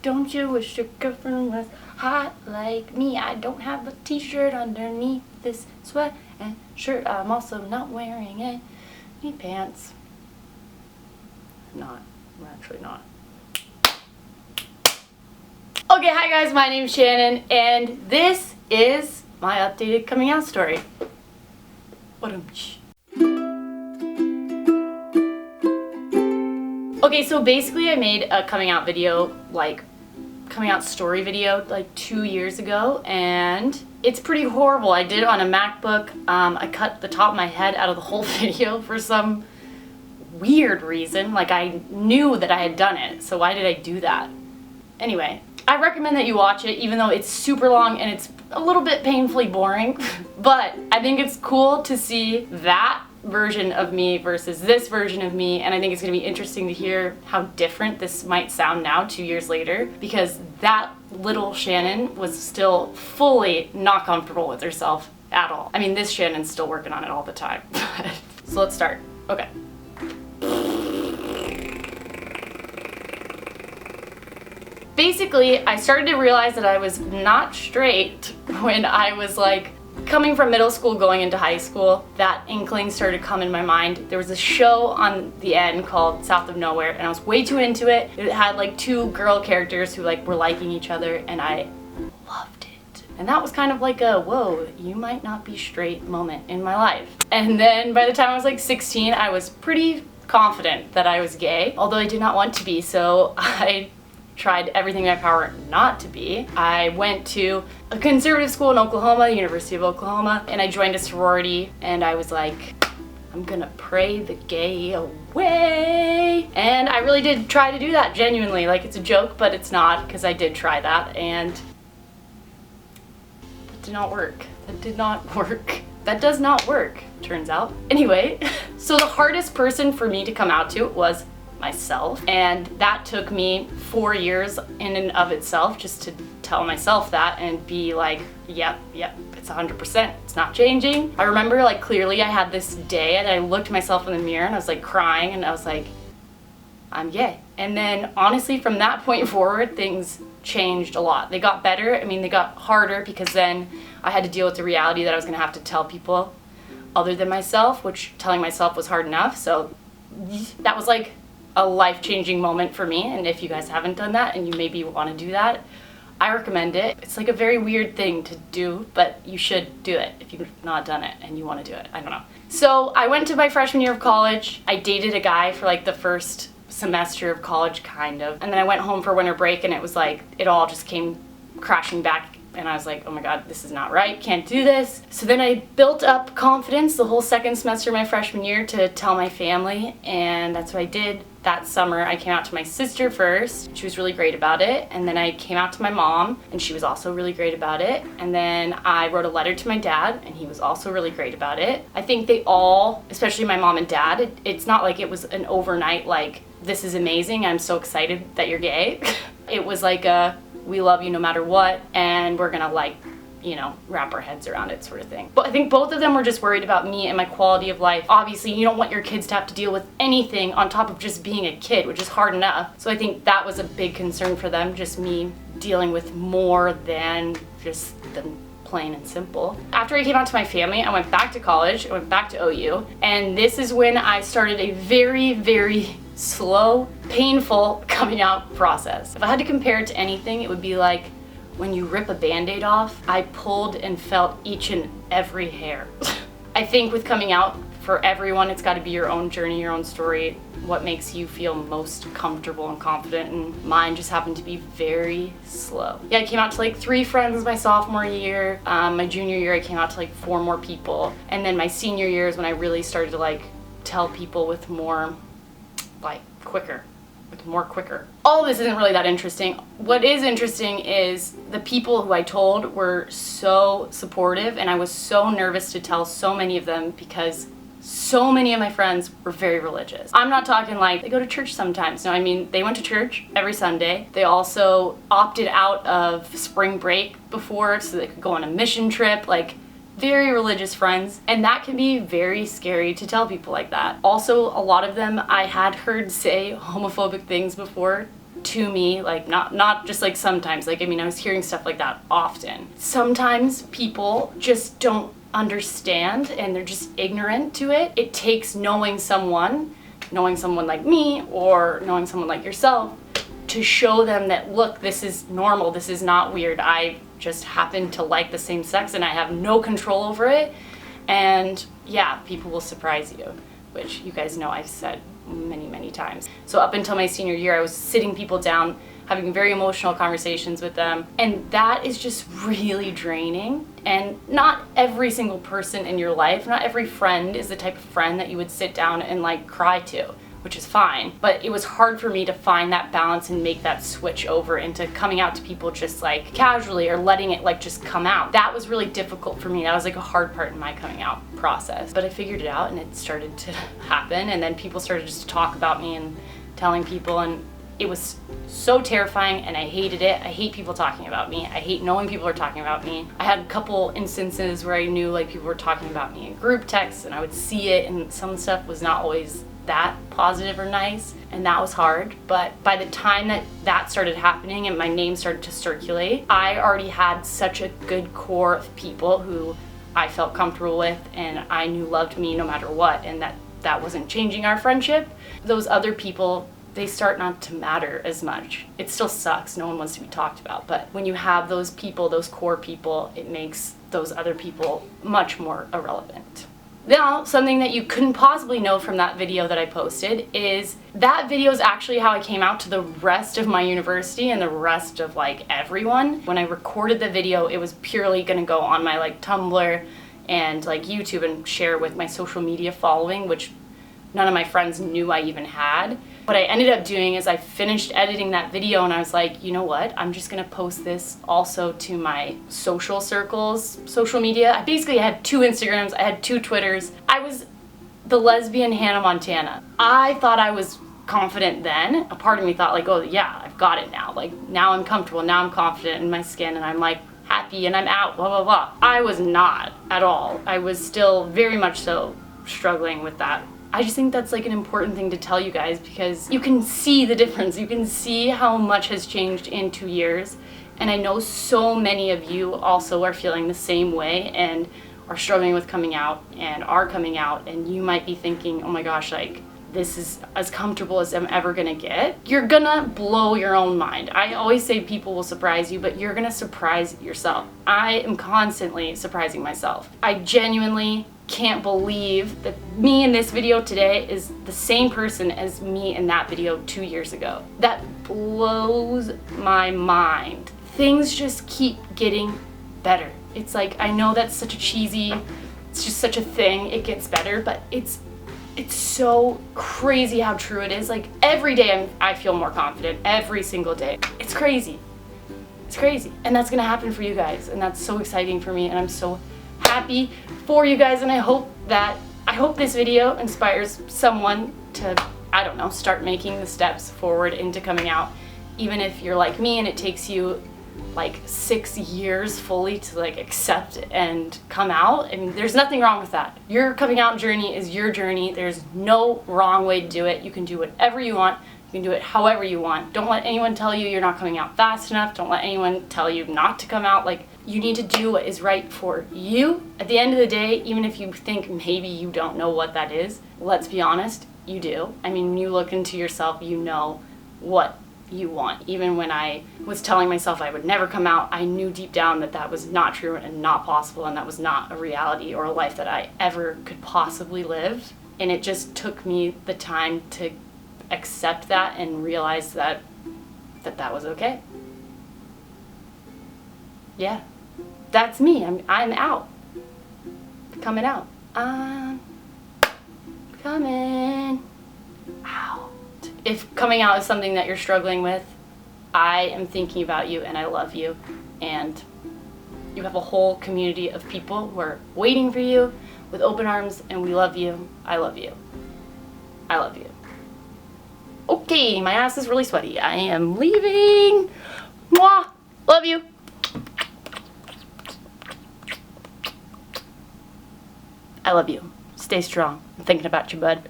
Don't you wish your girlfriend was hot like me? I don't have a t-shirt underneath this sweat and shirt. I'm also not wearing any pants. I'm actually not. Okay, hi guys, my name's Shannon, and this is my updated coming out story. Okay, so basically I made a coming out video, coming out story video, 2 years ago, and it's pretty horrible. I did it on a MacBook. I cut the top of my head out of the whole video for some weird reason. I knew that I had done it, so why did I do that? Anyway, I recommend that you watch it, even though it's super long and it's a little bit painfully boring, but I think it's cool to see that version of me versus this version of me, and I think it's going to be interesting to hear how different this might sound now 2 years later, because that little Shannon was still fully not comfortable with herself at all. I mean, this Shannon's still working on it all the time. So let's start. Okay. Basically, I started to realize that I was not straight when I was coming from middle school going into high school. That inkling started to come in my mind. There was a show on the end called South of Nowhere, and I was way too into it. It had two girl characters who were liking each other, and I loved it. And that was kind of a whoa, you might not be straight moment in my life. And then by the time I was 16, I was pretty confident that I was gay, although I did not want to be, so I tried everything in my power not to be. I went to a conservative school in Oklahoma, University of Oklahoma, and I joined a sorority, and I was like, I'm gonna pray the gay away. And I really did try to do that genuinely. It's a joke, but it's not, because I did try that, and that did not work. That did not work. That does not work, turns out. Anyway, so the hardest person for me to come out to was myself, and that took me 4 years in and of itself, just to tell myself that and be yep, it's 100%, it's not changing. I remember clearly I had this day and I looked myself in the mirror and I was crying, and I was I'm gay. And then honestly from that point forward, things changed a lot. They got better. I mean, they got harder, because then I had to deal with the reality that I was gonna have to tell people other than myself, which telling myself was hard enough. So that was a life-changing moment for me, and if you guys haven't done that and you maybe want to do that, I recommend it. It's a very weird thing to do, but you should do it if you've not done it and you want to do it. I don't know. So I went to my freshman year of college. I dated a guy for the first semester of college, kind of, and then I went home for winter break, and it was it all just came crashing back, and I was oh my god, this is not right, can't do this. So then I built up confidence the whole second semester of my freshman year to tell my family, and that's what I did. That summer I came out to my sister first. She was really great about it, and then I came out to my mom, and she was also really great about it, and then I wrote a letter to my dad, and he was also really great about it. I think they all, especially my mom and dad, it's not it was an overnight this is amazing, I'm so excited that you're gay. It was we love you no matter what, and we're gonna wrap our heads around it, sort of thing. But I think both of them were just worried about me and my quality of life. Obviously, you don't want your kids to have to deal with anything on top of just being a kid, which is hard enough. So I think that was a big concern for them, just me dealing with more than just the plain and simple. After I came out to my family, I went back to college, I went back to OU, and this is when I started a very, very slow, painful coming out process. If I had to compare it to anything, it would be when you rip a band-aid off. I pulled and felt each and every hair. I think with coming out, for everyone, it's got to be your own journey, your own story, what makes you feel most comfortable and confident, and mine just happened to be very slow. Yeah, I came out to 3 friends my sophomore year. My junior year I came out to 4 more people, and then my senior year is when I really started to tell people with more quicker. All this isn't really that interesting. What is interesting is the people who I told were so supportive, and I was so nervous to tell so many of them because so many of my friends were very religious. I'm not talking they go to church sometimes. No, I mean, they went to church every Sunday. They also opted out of spring break before so they could go on a mission trip. Very religious friends, and that can be very scary to tell people like that. Also, a lot of them I had heard say homophobic things before to me, like not just like sometimes, like I mean I was hearing stuff like that often. Sometimes people just don't understand and they're just ignorant to it. It takes knowing someone like me or knowing someone like yourself to show them that, look, this is normal, this is not weird. I just happen to like the same sex and I have no control over it. And yeah, people will surprise you, which you guys know I've said many times. So up until my senior year, I was sitting people down, having very emotional conversations with them, and that is just really draining. And not every single person in your life, not every friend is the type of friend that you would sit down and like cry to, which is fine. But it was hard for me to find that balance and make that switch over into coming out to people just like casually or letting it like just come out. That was really difficult for me. That was like a hard part in my coming out process. But I figured it out and it started to happen, and then people started just to talk about me and telling people, and it was so terrifying and I hated it. I hate people talking about me. I hate knowing people are talking about me. I had a couple instances where I knew like people were talking about me in group texts and I would see it, and some stuff was not always that positive or nice, and that was hard. But by the time that started happening and my name started to circulate, I already had such a good core of people who I felt comfortable with and I knew loved me no matter what, and that wasn't changing our friendship. Those other people, they start not to matter as much. It still sucks, no one wants to be talked about, but when you have those people, those core people, it makes those other people much more irrelevant. Now, something that you couldn't possibly know from that video that I posted is that video is actually how I came out to the rest of my university and the rest of like everyone. When I recorded the video, it was purely gonna go on my like Tumblr and like YouTube and share with my social media following, which none of my friends knew I even had. What I ended up doing is I finished editing that video and I was like, you know what? I'm just gonna post this also to my social circles, social media. I basically had 2 Instagrams, I had 2 Twitters. I was the lesbian Hannah Montana. I thought I was confident then. A part of me thought like, oh yeah, I've got it now. Like now I'm comfortable, now I'm confident in my skin and I'm like happy and I'm out, blah, blah, blah. I was not at all. I was still very much so struggling with that. I just think that's like an important thing to tell you guys because you can see the difference. You can see how much has changed in 2 years. And I know so many of you also are feeling the same way and are struggling with coming out and are coming out. And you might be thinking, oh my gosh, like this is as comfortable as I'm ever gonna get. You're gonna blow your own mind. I always say people will surprise you, but you're gonna surprise yourself. I am constantly surprising myself. I genuinely can't believe that me in this video today is the same person as me in that video 2 years ago. That blows my mind. Things just keep getting better. It's like, I know that's such a cheesy, it's just such a thing, it gets better, but it's so crazy how true it is. Like every day I feel more confident, every single day. It's crazy. It's crazy. And that's gonna happen for you guys, and that's so exciting for me, and I'm so happy for you guys, and I hope this video inspires someone to, I don't know, start making the steps forward into coming out. Even if you're like me and it takes you like 6 years fully to like accept and come out, I mean, there's nothing wrong with that. Your coming out journey is your journey. There's no wrong way to do it. You can do whatever you want. You can do it however you want. Don't let anyone tell you you're not coming out fast enough. Don't let anyone tell you not to come out. Like, you need to do what is right for you. At the end of the day, even if you think maybe you don't know what that is, let's be honest, you do. I mean, when you look into yourself, you know what you want. Even when I was telling myself I would never come out, I knew deep down that that was not true and not possible, and that was not a reality or a life that I ever could possibly live. And it just took me the time to accept that and realize that was okay. Yeah, that's me. I'm out. Coming out. I'm coming out. If coming out is something that you're struggling with, I am thinking about you and I love you, and you have a whole community of people who are waiting for you with open arms, and we love you. I love you. I love you. Okay, my ass is really sweaty. I am leaving. Mwah! Love you. I love you. Stay strong. I'm thinking about you, bud.